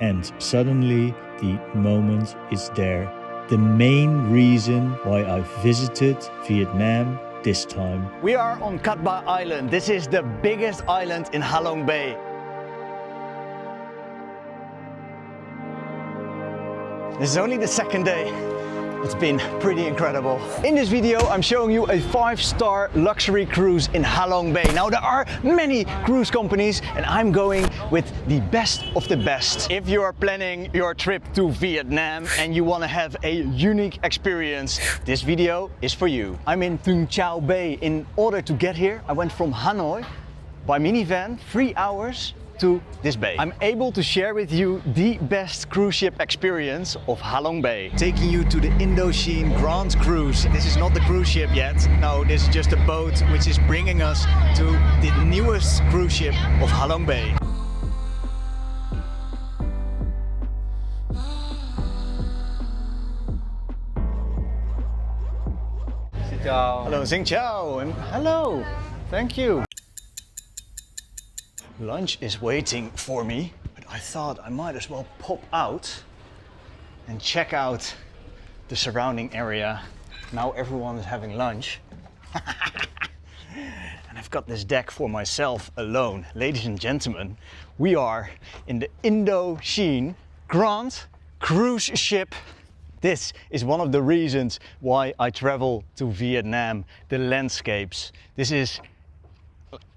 and suddenly the moment is there. The main reason why I visited Vietnam this time. We are on Cat Ba Island. This is the biggest island in Halong Bay. This is only the second day. It's been pretty incredible. In this video, I'm showing you a 5-star luxury cruise in Halong Bay. Now, there are many cruise companies and I'm going with the best of the best. If you are planning your trip to Vietnam and you want to have a unique experience, this video is for you. I'm in Tung Chau Bay. In order to get here, I went from Hanoi by minivan, 3 hours, to this bay. I'm able to share with you the best cruise ship experience of Halong Bay. Taking you to the Indochine Grand Cruise. This is not the cruise ship yet. No, this is just a boat which is bringing us to the newest cruise ship of Halong Bay. Hello, Xin Chào, and hello, thank you. Lunch is waiting for me, but I thought I might as well pop out and check out the surrounding area. Now everyone is having lunch. And I've got this deck for myself alone. Ladies and gentlemen, we are in the Indochine Grand Cruise ship. This is one of the reasons why I travel to Vietnam, the landscapes. This is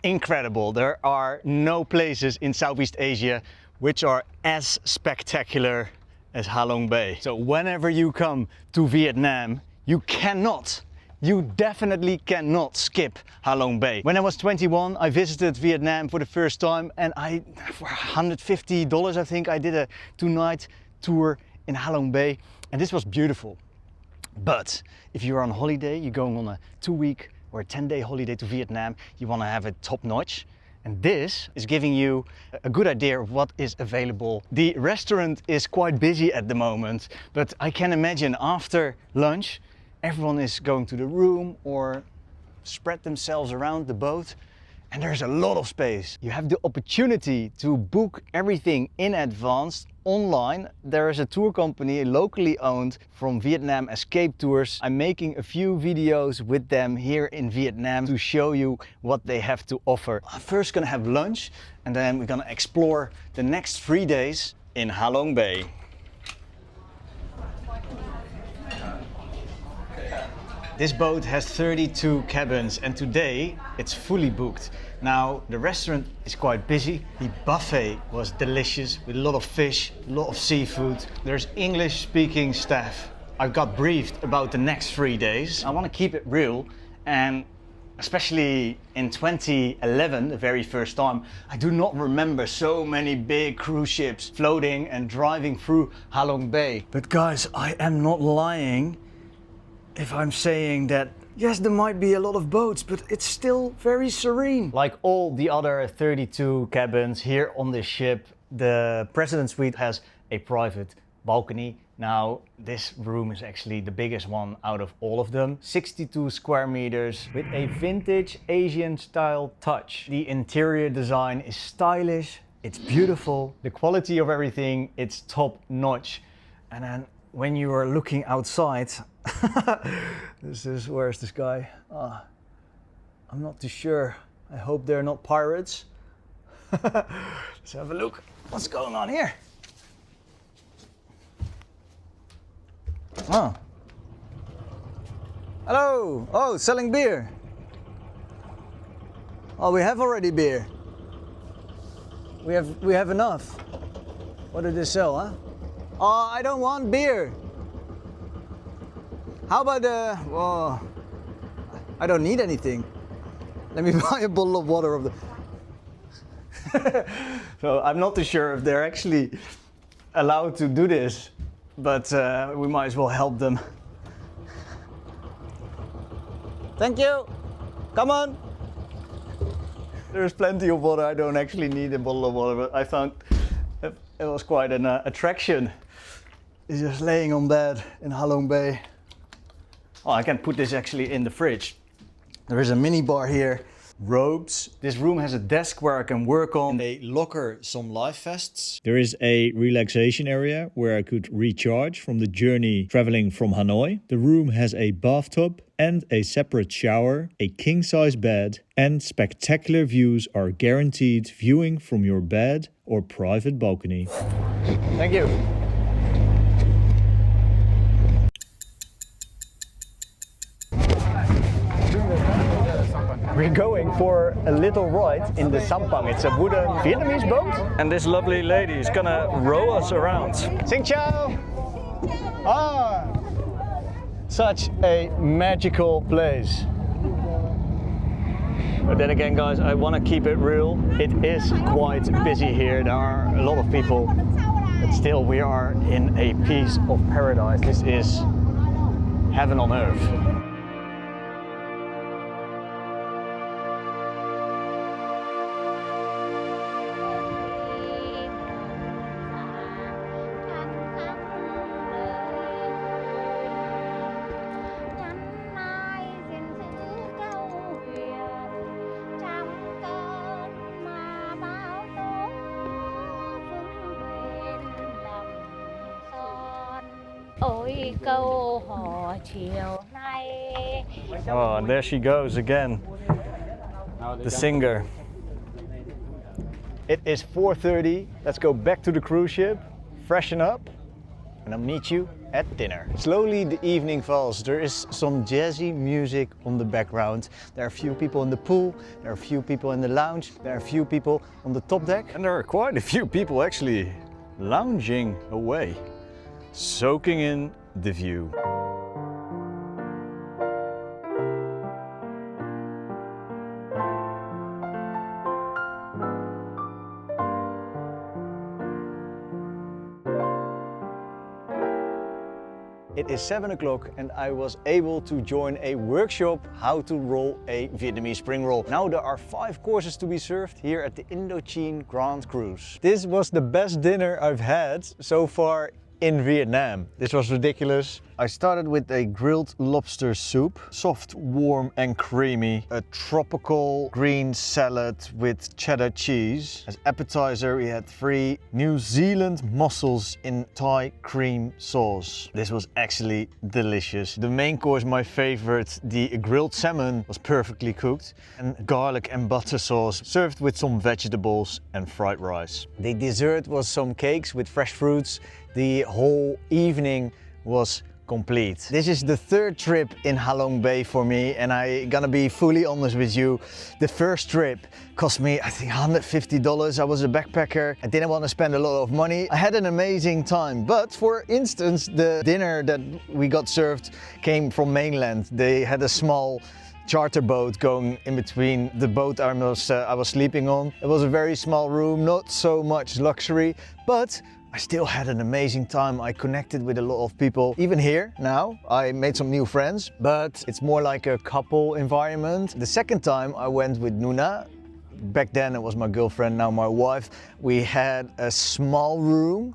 incredible. There are no places in Southeast Asia which are as spectacular as Halong Bay. So whenever you come to Vietnam, you definitely cannot skip Halong Bay. When I was 21, I visited Vietnam for the first time and for $150, I think, I did a 2-night tour in Halong Bay and this was beautiful. But if you're on holiday, you're going on a 2-week or a 10-day holiday to Vietnam, you want to have it top notch. And this is giving you a good idea of what is available. The restaurant is quite busy at the moment, but I can imagine after lunch, everyone is going to the room or spread themselves around the boat. And there's a lot of space. You have the opportunity to book everything in advance online. There is a tour company locally owned from Vietnam, Escape Tours. I'm making a few videos with them here in Vietnam to show you what they have to offer. I'm first gonna have lunch and then we're gonna explore the next 3 days in Halong Bay. This boat has 32 cabins and today it's fully booked. Now the restaurant is quite busy. The buffet was delicious with a lot of fish, a lot of seafood. There's English speaking staff. I got briefed about the next 3 days. I want to keep it real and especially in 2011, the very first time, I do not remember so many big cruise ships floating and driving through Halong Bay. But guys, I am not lying if I'm saying that, yes, there might be a lot of boats, but it's still very serene. Like all the other 32 cabins here on this ship, the President Suite has a private balcony. Now, this room is actually the biggest one out of all of them. 62 square meters with a vintage Asian style touch. The interior design is stylish, it's beautiful. The quality of everything, it's top notch. And then when you are looking outside, where's this guy? I'm not too sure. I hope they're not pirates. Let's have a look. What's going on here? Oh. Hello. Oh, selling beer. Oh, we have already beer. We have enough. What did they sell, huh? Oh, I don't want beer. How about well, I don't need anything. Let me buy a bottle of water of the... So I'm not too sure if they're actually allowed to do this, but we might as well help them. Thank you. Come on. There's plenty of water. I don't actually need a bottle of water, but I found it was quite an attraction. It's just laying on bed in Halong Bay. Oh, I can put this actually in the fridge. There is a mini bar here. robes. This room has a desk where I can work on, a locker, some life vests. There is a relaxation area where I could recharge from the journey traveling from Hanoi. The room has a bathtub and a separate shower, a king-size bed, and spectacular views are guaranteed viewing from your bed or private balcony. Thank you. We're going for a little ride in the Sampan. It's a wooden Vietnamese boat. And this lovely lady is gonna row us around. Xin chào! Ah! Such a magical place. But then again, guys, I want to keep it real. It is quite busy here. There are a lot of people, but still we are in a piece of paradise. This is heaven on earth. Oh, and there she goes again, the singer. It is 4:30. Let's go back to the cruise ship, freshen up, and I'll meet you at dinner. Slowly the evening falls. There is some jazzy music on the background. There are a few people in the pool, there are a few people in the lounge, there are a few people on the top deck, and there are quite a few people actually lounging away, soaking in the view. It is 7 o'clock and I was able to join a workshop how to roll a Vietnamese spring roll. Now there are 5 courses to be served here at the Indochine Grand Cruise. This was the best dinner I've had so far in Vietnam. This was ridiculous. I started with a grilled lobster soup, soft, warm and creamy. A tropical green salad with cheddar cheese. As appetizer we had 3 New Zealand mussels in Thai cream sauce. This was actually delicious. The main course, my favorite, the grilled salmon, was perfectly cooked. And garlic and butter sauce served with some vegetables and fried rice. The dessert was some cakes with fresh fruits. The whole evening was complete. This is the 3rd trip in Halong Bay for me, and I'm gonna be fully honest with you. The first trip cost me, I think, $150. I was a backpacker. I didn't want to spend a lot of money. I had an amazing time, but for instance, the dinner that we got served came from mainland. They had a small charter boat going in between the boat I was sleeping on. It was a very small room, not so much luxury, but I still had an amazing time. I connected with a lot of people. Even here now, I made some new friends, but it's more like a couple environment. The second time I went with Nuna. Back then it was my girlfriend, now my wife. We had a small room,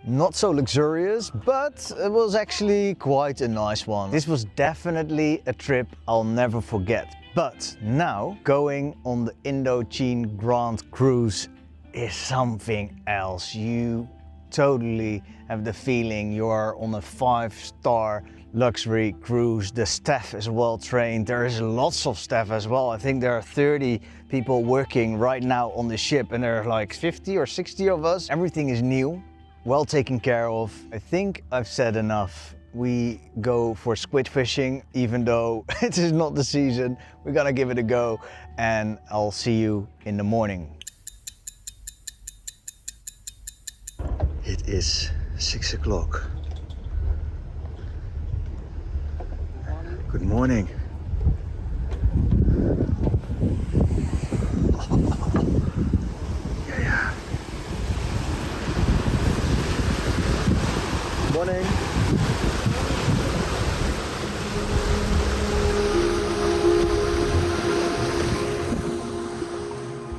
not so luxurious, but it was actually quite a nice one. This was definitely a trip I'll never forget. But now going on the Indochine Grand Cruise is something else. You totally have the feeling you are on a 5-star luxury cruise. The staff is well trained. There is lots of staff as well. I think there are 30 people working right now on the ship and there are like 50 or 60 of us. Everything is new, well taken care of. I think I've said enough. We go for squid fishing, even though it is not the season. We're gonna give it a go and I'll see you in the morning. It is 6 o'clock. Good morning. Yeah. Morning.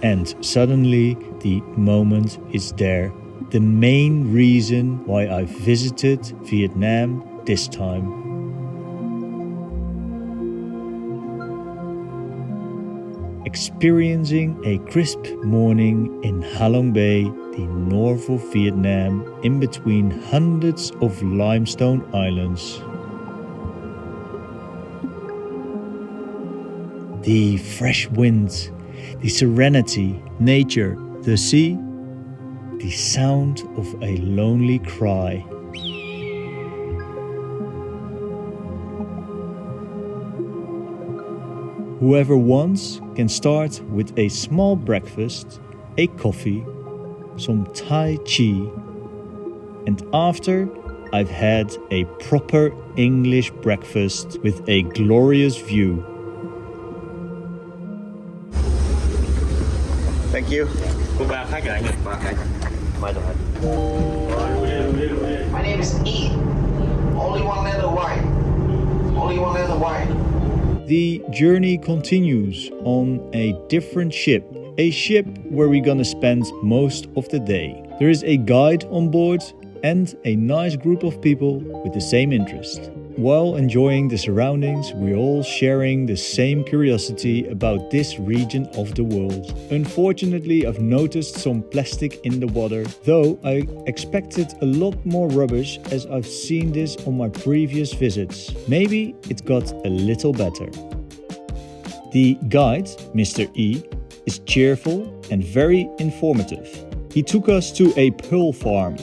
And suddenly the moment is there. The main reason why I visited Vietnam this time. experiencing a crisp morning in Halong Bay, the north of Vietnam, in between hundreds of limestone islands. The fresh winds, the serenity, nature, the sea, the sound of a lonely cry. Whoever wants can start with a small breakfast, a coffee, some Tai Chi, and after I've had a proper English breakfast with a glorious view. Thank you. My name is E. Only one letter Y. Only one letter Y. The journey continues on a different ship, a ship where we're gonna spend most of the day. There is a guide on board and a nice group of people with the same interest. While enjoying the surroundings, we're all sharing the same curiosity about this region of the world. Unfortunately, I've noticed some plastic in the water, though I expected a lot more rubbish as I've seen this on my previous visits. Maybe it got a little better. The guide, Mr. E, is cheerful and very informative. He took us to a pearl farm.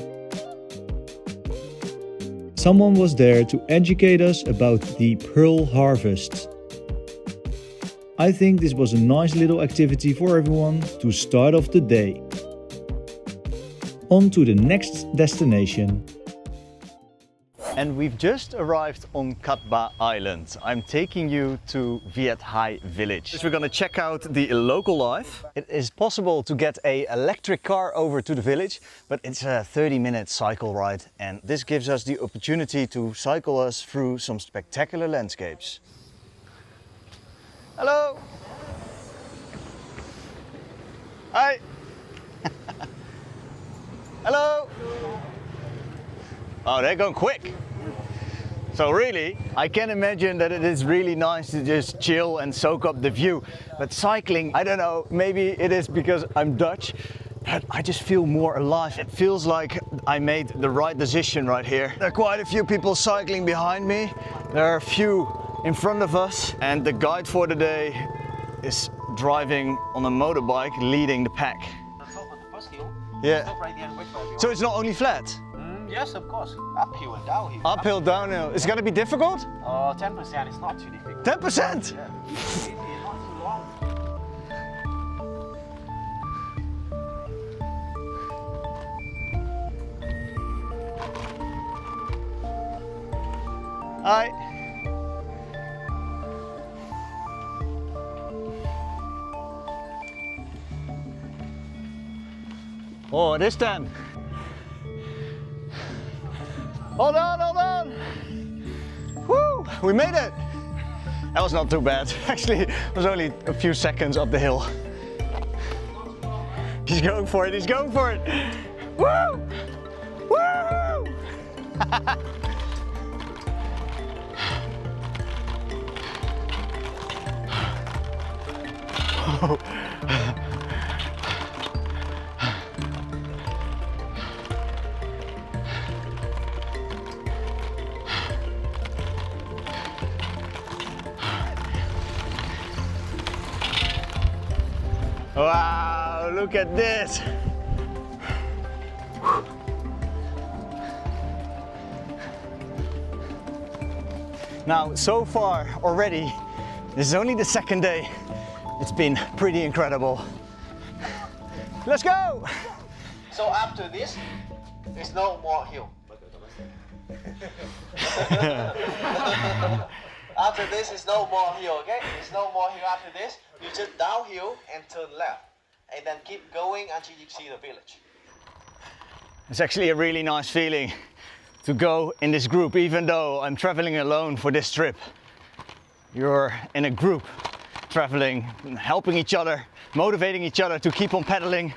Someone was there to educate us about the pearl harvest. I think this was a nice little activity for everyone to start off the day. On to the next destination. And we've just arrived on Cat Ba Island. I'm taking you to Viet Hai village. So we're gonna check out the local life. It is possible to get an electric car over to the village, but it's a 30-minute cycle ride, and this gives us the opportunity to cycle us through some spectacular landscapes. Hello! Hi! Hello! Oh, they're going quick. So really, I can imagine that it is really nice to just chill and soak up the view. But cycling, I don't know, maybe it is because I'm Dutch, but I just feel more alive. It feels like I made the right decision right here. There are quite a few people cycling behind me. There are a few in front of us. And the guide for the day is driving on a motorbike, leading the pack. Yeah. So it's not only flat? Yes, of course. Uphill and downhill. Uphill, downhill. It's gonna be difficult? 10% is not too difficult. 10%? Yeah. Easy, not too long. Hi. Oh, this time. Hold on, hold on. Woo, we made it. That was not too bad. Actually, it was only a few seconds up the hill. He's going for it, he's going for it. Woo! Woo! Wow, look at this. Now, so far already, this is only the second day. It's been pretty incredible. Let's go! So after this, there's no more hill. After this is no more hill, okay? There's no more hill after this. You just downhill and turn left. And then keep going until you see the village. It's actually a really nice feeling to go in this group, even though I'm traveling alone for this trip. You're in a group, traveling, helping each other, motivating each other to keep on pedaling.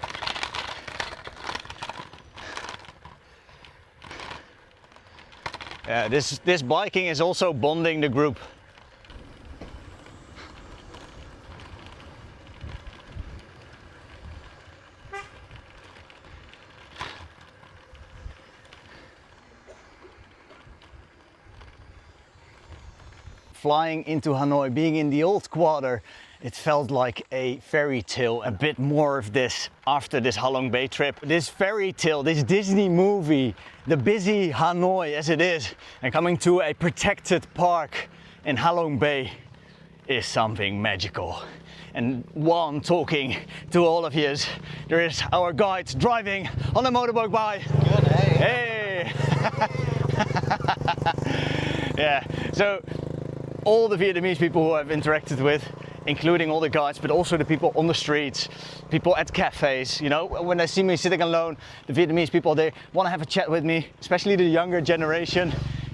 Yeah, this biking is also bonding the group. flying into Hanoi, being in the old quarter, it felt like a fairy tale. A bit more of this after this Halong Bay trip. This fairy tale, this Disney movie, the busy Hanoi as it is, and coming to a protected park in Halong Bay is something magical. And while I'm talking to all of you, there is our guide driving on a motorboat by. Good, hey. Hey! Yeah, so all the Vietnamese people who I've interacted with, including all the guides, but also the people on the streets, people at cafes, you know, when they see me sitting alone, the Vietnamese people, they want to have a chat with me, especially the younger generation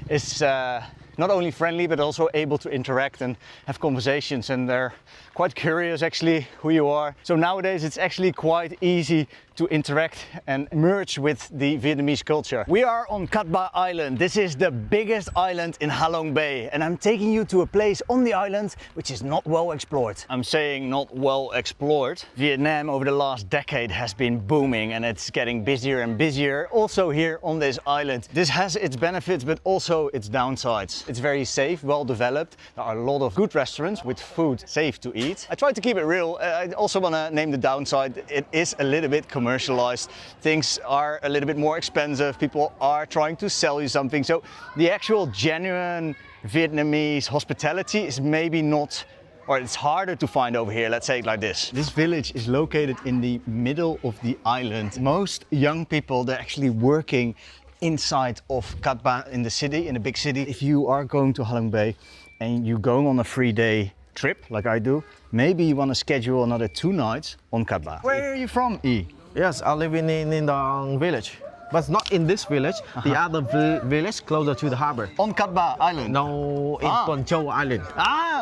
is not only friendly, but also able to interact and have conversations, and they're quite curious actually who you are. So nowadays it's actually quite easy to interact and merge with the Vietnamese culture. We are on Cat Ba Island. This is the biggest island in Halong Bay, and I'm taking you to a place on the island which is not well explored. I'm saying not well explored. Vietnam over the last decade has been booming, and it's getting busier and busier also here on this island. This has its benefits but also its downsides. It's very safe, well developed. There are a lot of good restaurants with food safe to eat. I try to keep it real. I also want to name the downside. It is a little bit commercialized. Things are a little bit more expensive. People are trying to sell you something. So the actual genuine Vietnamese hospitality is maybe not, or it's harder to find over here, let's say it like this. This village is located in the middle of the island. Most young people, they're actually working inside of Cat Ba in the city, in the big city. If you are going to Halong Bay and you're going on a 3-day trip like I do, maybe you want to schedule another 2 nights on Cat Ba. Where are you from, E? Yes, I live in the village, but not in this village. The other village closer to the harbor. On Cat Ba Island? No, in Tuần Châu Island.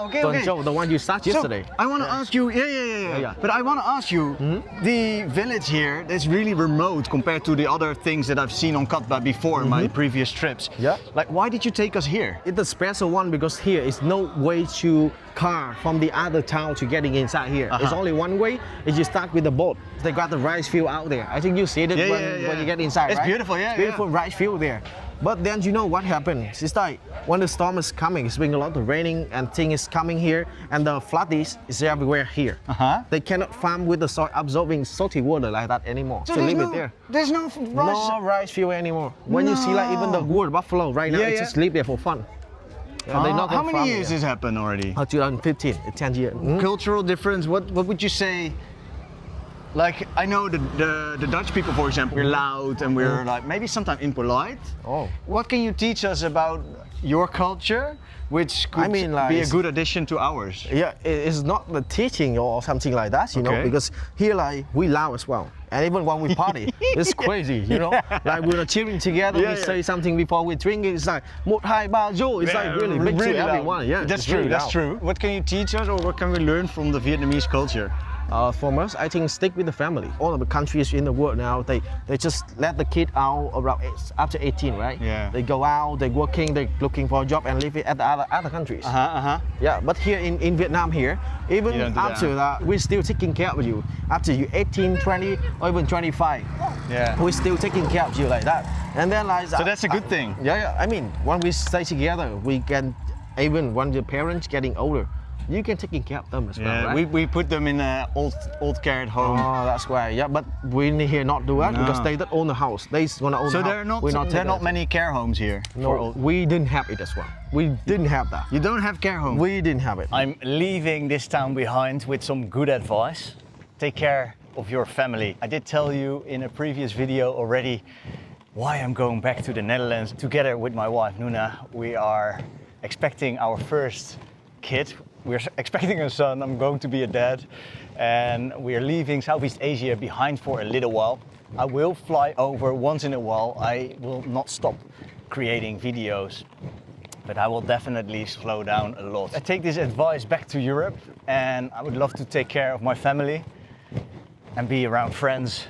Okay, Tuần Châu, the one you started yesterday. So, I want to ask you, yeah. But I want to ask you, the village here is really remote compared to the other things that I've seen on Cat Ba before in my previous trips. Yeah. Like, why did you take us here? It's a special one because here is no way to car from the other town to getting inside here. It's only one way. Is you start with the boat. They got the rice field out there. I think you see it when you get inside. It's right? beautiful, yeah. It's beautiful rice field there. But then you know what happens? It's like when the storm is coming, it's been a lot of raining and things is coming here, and the flood is everywhere here. They cannot farm with the soil absorbing salty water like that anymore. So leave it there. There's no rice. No rice field anymore. When you see like even the wood buffalo right now, it just live there for fun. Yeah, how many years has happened already? 2015, 10 years. Cultural difference, what would you say? Like, I know the Dutch people, for example, we're loud and we're like maybe sometimes impolite. What can you teach us about your culture, which could be a good addition to ours? Yeah, it's not the teaching or something like that, you know, because here like we loud as well. And even when we party, it's crazy, you know. Like we're cheering together, we say something before we drink it. It's like 1, 2, 3, zo. It's like really big to everyone. Yeah, that's true. That's true. What can you teach us, or what can we learn from the Vietnamese culture? For us, I think stick with the family. All of the countries in the world now, they just let the kid out around after 18, right? Yeah. They go out, they're working, they're looking for a job and live it at the other countries. Yeah, but here in Vietnam here, even after that, we're still taking care of you. After you 18, 20, or even 25, we're still taking care of you like that. And then like so that's a good thing. Yeah. I mean, when we stay together, we can even when the parents getting older, you can take care of them as well, right? we put them in an old care home. Oh, that's why. Yeah, but we here not do that because they don't own the house. They gonna own the house. So there are not many care homes here. No, we didn't have it as well. We didn't have that. You don't have care homes? We didn't have it. I'm leaving this town behind with some good advice. Take care of your family. I did tell you in a previous video already why I'm going back to the Netherlands. Together with my wife Nuna, we are expecting our first kid. We're expecting a son. I'm going to be a dad, and we're leaving Southeast Asia behind for a little while. I will fly over once in a while. I will not stop creating videos, but I will definitely slow down a lot. I take this advice back to Europe, and I would love to take care of my family and be around friends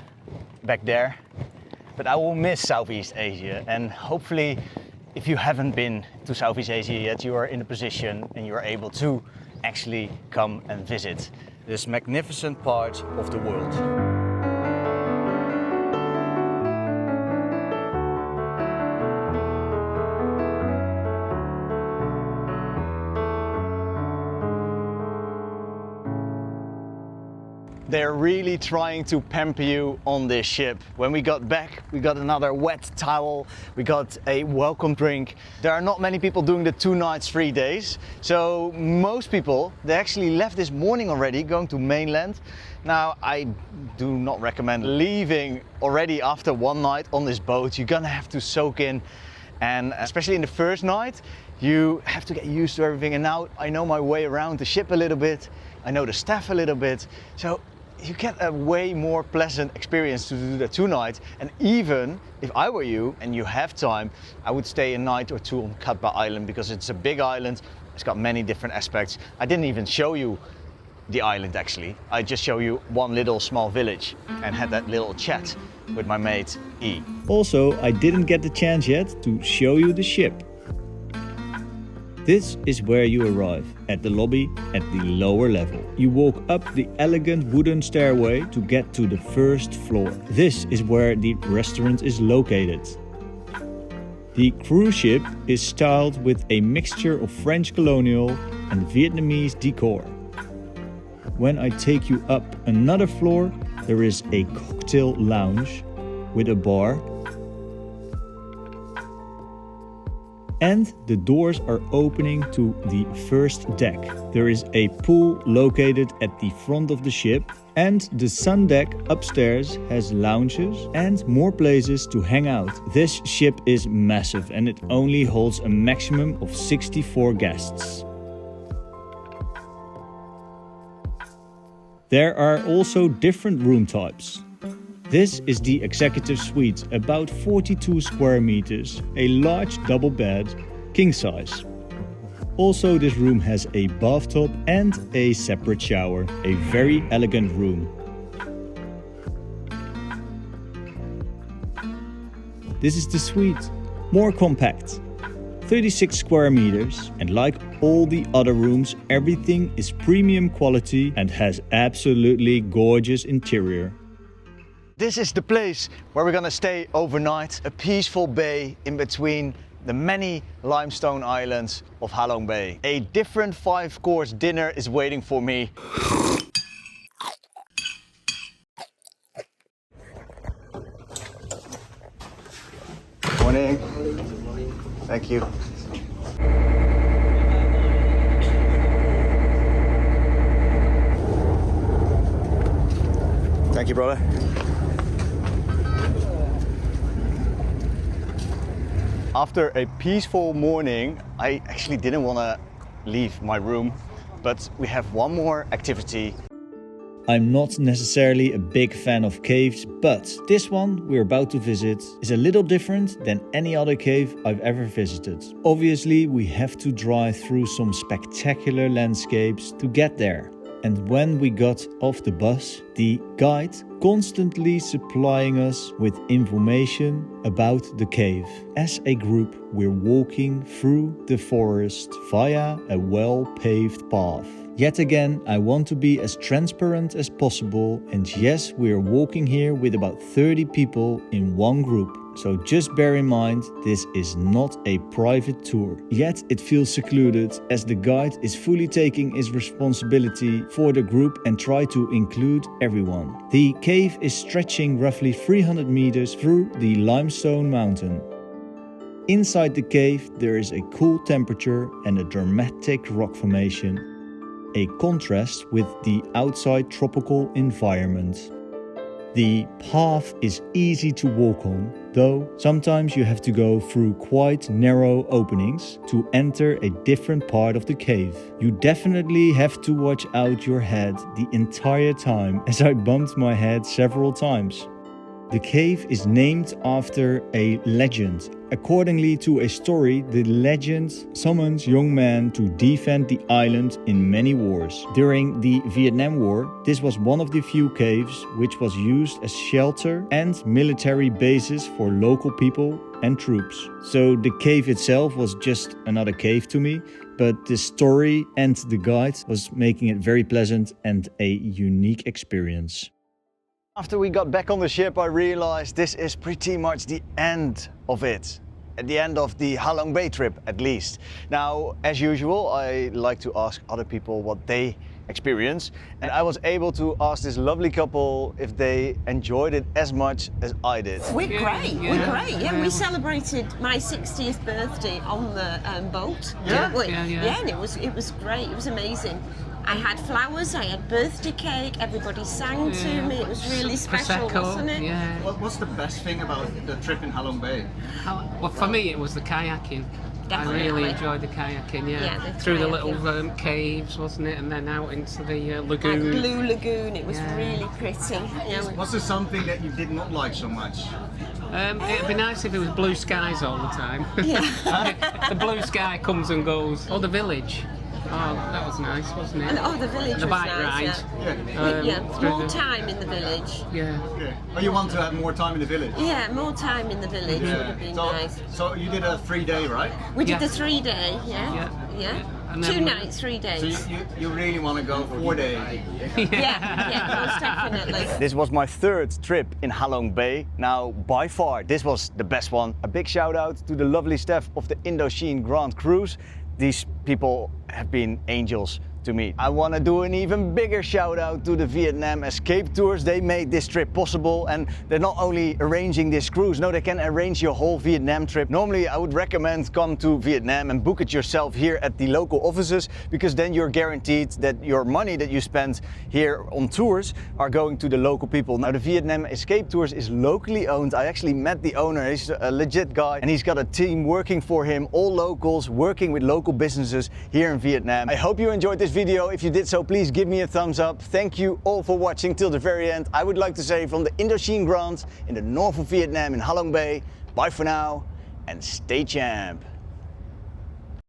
back there. But I will miss Southeast Asia, and hopefully if you haven't been to Southeast Asia yet, you are in a position and you are able to actually come and visit this magnificent part of the world. They're really trying to pamper you on this ship. When we got back, we got another wet towel, we got a welcome drink. There are not many people doing the 2 nights, 3 days. So most people, they actually left this morning already, going to mainland. Now, I do not recommend leaving already after 1 night on this boat. You're gonna have to soak in, and especially in the first night, you have to get used to everything. And now I know my way around the ship a little bit. I know the staff a little bit. So you get a way more pleasant experience to do the 2 nights. And even if I were you and you have time, I would stay a night or 2 on Katba Island, because it's a big island. It's got many different aspects. I didn't even show you the island actually. I just show you one little small village and had that little chat with my mate E. Also, I didn't get the chance yet to show you the ship. This is where you arrive, at the lobby at the lower level. You walk up the elegant wooden stairway to get to the first floor. This is where the restaurant is located. The cruise ship is styled with a mixture of French colonial and Vietnamese decor. When I take you up another floor, there is a cocktail lounge with a bar. And the doors are opening to the first deck. There is a pool located at the front of the ship, and the sun deck upstairs has lounges and more places to hang out. This ship is massive and it only holds a maximum of 64 guests. There are also different room types. This is the executive suite, about 42 square meters, a large double bed, king size. Also, this room has a bathtub and a separate shower, a very elegant room. This is the suite, more compact, 36 square meters, and like all the other rooms, everything is premium quality and has absolutely gorgeous interior. This is the place where we're gonna stay overnight, a peaceful bay in between the many limestone islands of Halong Bay. A different 5-course dinner is waiting for me. Morning. Thank you. Thank you, brother. After a peaceful morning, I actually didn't want to leave my room, but we have one more activity. I'm not necessarily a big fan of caves, but this one we're about to visit is a little different than any other cave I've ever visited. Obviously, we have to drive through some spectacular landscapes to get there. And when we got off the bus, the guide constantly supplying us with information about the cave. As a group, we're walking through the forest via a well-paved path. Yet again, I want to be as transparent as possible, and yes, we're walking here with about 30 people in one group. So just bear in mind, this is not a private tour. Yet it feels secluded, as the guide is fully taking his responsibility for the group and try to include everyone. The cave is stretching roughly 300 meters through the limestone mountain. Inside the cave there is a cool temperature and a dramatic rock formation, a contrast with the outside tropical environment. The path is easy to walk on, though sometimes you have to go through quite narrow openings to enter a different part of the cave. You definitely have to watch out your head the entire time, as I bumped my head several times. The cave is named after a legend. Accordingly to a story, the legend summons young men to defend the island in many wars. During the Vietnam War, this was one of the few caves which was used as shelter and military bases for local people and troops. So the cave itself was just another cave to me, but the story and the guide was making it very pleasant and a unique experience. After we got back on the ship, I realized this is pretty much the end of it. At the end of the Halong Bay trip, at least. Now, as usual, I like to ask other people what they experience. And I was able to ask this lovely couple if they enjoyed it as much as I did. We're great. We celebrated my 60th birthday on the boat. Yeah? And it was great. It was amazing. I had flowers, I had birthday cake, everybody sang to me. It was really special, wasn't it? Yeah. What's the best thing about the trip in Halong Bay? Well, for me, it was the kayaking. Definitely. I really enjoyed the kayaking, through the little caves, wasn't it? And then out into the lagoon. Like Blue Lagoon, it was really pretty. Was there something that you did not like so much? It'd be nice if it was blue skies all the time. Yeah. The blue sky comes and goes. Or the village. Oh, that was nice, wasn't it? And, the village the was bike nice, ride. More time in the village. Yeah. Oh, you want to have more time in the village? Yeah, more time in the village would have been nice. So you did a 3-day, right? We did the 3-day, And 2 then nights, 3 days. So you really want to go 4-day? Yeah, most definitely. This was my 3rd trip in Halong Bay. Now, by far, this was the best one. A big shout out to the lovely staff of the Indochine Grand Cruise. These people have been angels to me. I want to do an even bigger shout out to the Vietnam Escape Tours. They made this trip possible, and they're not only arranging this cruise, no, they can arrange your whole Vietnam trip. Normally I would recommend come to Vietnam and book it yourself here at the local offices, because then you're guaranteed that your money that you spend here on tours are going to the local people. Now the Vietnam Escape Tours is locally owned. I actually met the owner. He's a legit guy, and he's got a team working for him, all locals, working with local businesses here in Vietnam. I hope you enjoyed this video. If you did so, please give me a thumbs up. Thank you all for watching till the very end. I would like to say from the Indochine Grand in the north of Vietnam in Halong Bay, bye for now and stay champ.